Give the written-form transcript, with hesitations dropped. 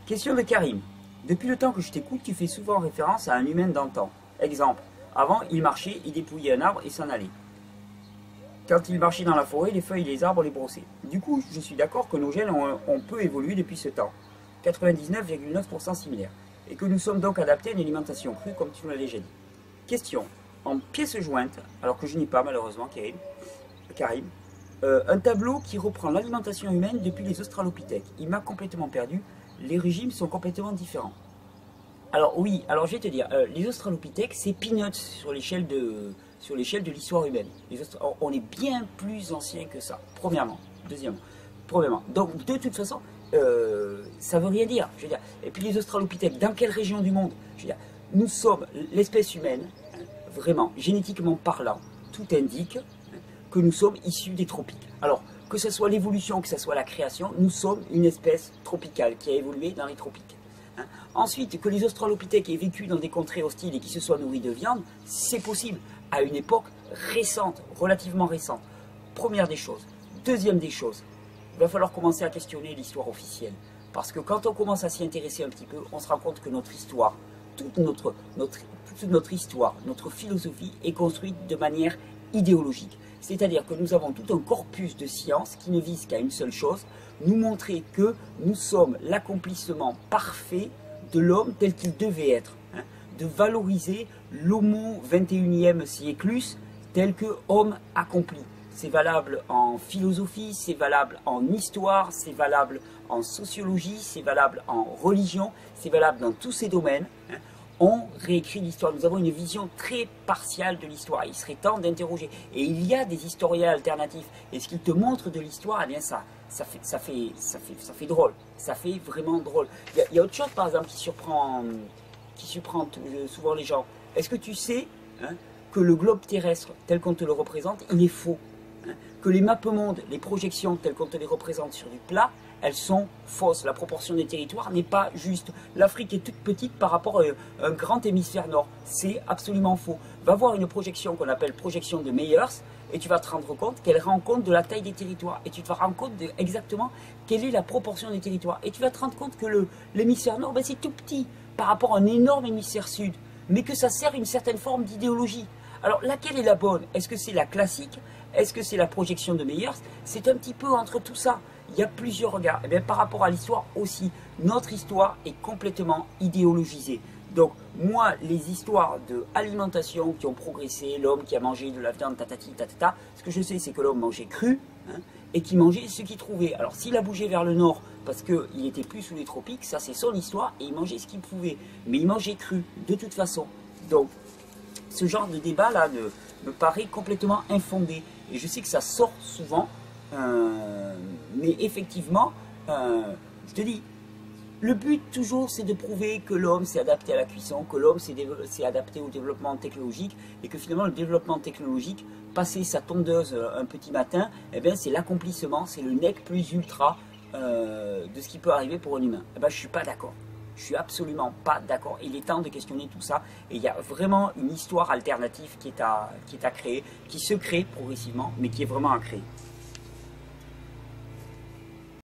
Question de Karim. Depuis le temps que je t'écoute, tu fais souvent référence à un humain d'antan. Exemple, avant il marchait, il dépouillait un arbre et s'en allait. Quand il marchait dans la forêt, les feuilles et les arbres les brossaient. Du coup, je suis d'accord que nos gènes ont peu évolué depuis ce temps. 99,9% similaires. Et que nous sommes donc adaptés à une alimentation crue, comme tu l'as déjà dit. Question. En pièces jointes, alors que je n'ai pas malheureusement, Karim, un tableau qui reprend l'alimentation humaine depuis les australopithèques. Il m'a complètement perdu. Les régimes sont complètement différents. Alors oui, alors je vais te dire, les australopithèques, c'est peanuts sur l'échelle de l'histoire humaine. On est bien plus ancien que ça, premièrement. Premièrement. Donc de toute façon, ça veut rien dire. Je veux dire. Et puis les australopithèques, dans quelle région du monde? Je veux dire, nous sommes l'espèce humaine, hein, vraiment, génétiquement parlant, tout indique que nous sommes issus des tropiques. Alors, que ce soit l'évolution, que ce soit la création, nous sommes une espèce tropicale qui a évolué dans les tropiques. Hein. Ensuite, que les australopithèques aient vécu dans des contrées hostiles et qui se soient nourris de viande, c'est possible, à une époque récente, relativement récente. Première des choses. Deuxième des choses, il va falloir commencer à questionner l'histoire officielle. Parce que quand on commence à s'y intéresser un petit peu, on se rend compte que notre histoire, toute notre histoire, notre philosophie est construite de manière idéologique. C'est-à-dire que nous avons tout un corpus de sciences qui ne vise qu'à une seule chose, nous montrer que nous sommes l'accomplissement parfait de l'homme tel qu'il devait être. Hein, de valoriser l'homo 21e sièclus tel que homme accompli. C'est valable en philosophie, c'est valable en histoire, c'est valable en sociologie, c'est valable en religion, c'est valable dans tous ces domaines. Hein. On réécrit l'histoire. Nous avons une vision très partiale de l'histoire. Il serait temps d'interroger. Et il y a des historiens alternatifs. Et ce qu'ils te montrent de l'histoire, eh bien ça fait drôle. Ça fait vraiment drôle. Il y a autre chose, par exemple, qui surprend souvent les gens. Est-ce que tu sais, hein, que le globe terrestre, tel qu'on te le représente, il est faux, hein, que les mappemondes, les projections telles qu'on te les représente sur du plat, elles sont fausses. La proportion des territoires n'est pas juste. L'Afrique est toute petite par rapport à un grand hémisphère nord. C'est absolument faux. Va voir une projection qu'on appelle projection de Meyers et tu vas te rendre compte qu'elle rend compte de la taille des territoires. Et tu te rends compte de exactement quelle est la proportion des territoires. Et tu vas te rendre compte que l'hémisphère nord, ben, c'est tout petit par rapport à un énorme hémisphère sud. Mais que ça sert une certaine forme d'idéologie. Alors laquelle est la bonne? Est-ce que c'est la classique? Est-ce que c'est la projection de Meyers? C'est un petit peu entre tout ça. Il y a plusieurs regards. Et bien, par rapport à l'histoire aussi, notre histoire est complètement idéologisée. Donc, moi, les histoires d'alimentation qui ont progressé, l'homme qui a mangé de la viande, tatati, tatata, ce que je sais, c'est que l'homme mangeait cru, hein, et qu'il mangeait ce qu'il trouvait. Alors, s'il a bougé vers le nord parce qu'il était plus sous les tropiques, ça c'est son histoire, et il mangeait ce qu'il pouvait. Mais il mangeait cru, de toute façon. Donc, ce genre de débat-là me paraît complètement infondé. Et je sais que ça sort souvent. Mais effectivement, je te dis, le but toujours c'est de prouver que l'homme s'est adapté à la cuisson, que l'homme s'est adapté au développement technologique et que finalement le développement technologique, passer sa tondeuse un petit matin, eh bien c'est l'accomplissement, c'est le nec plus ultra de ce qui peut arriver pour un humain. Eh ben, je ne suis pas d'accord. Je suis absolument pas d'accord. Il est temps de questionner tout ça. Et il y a vraiment une histoire alternative qui est à créer, qui se crée progressivement, mais qui est vraiment à créer.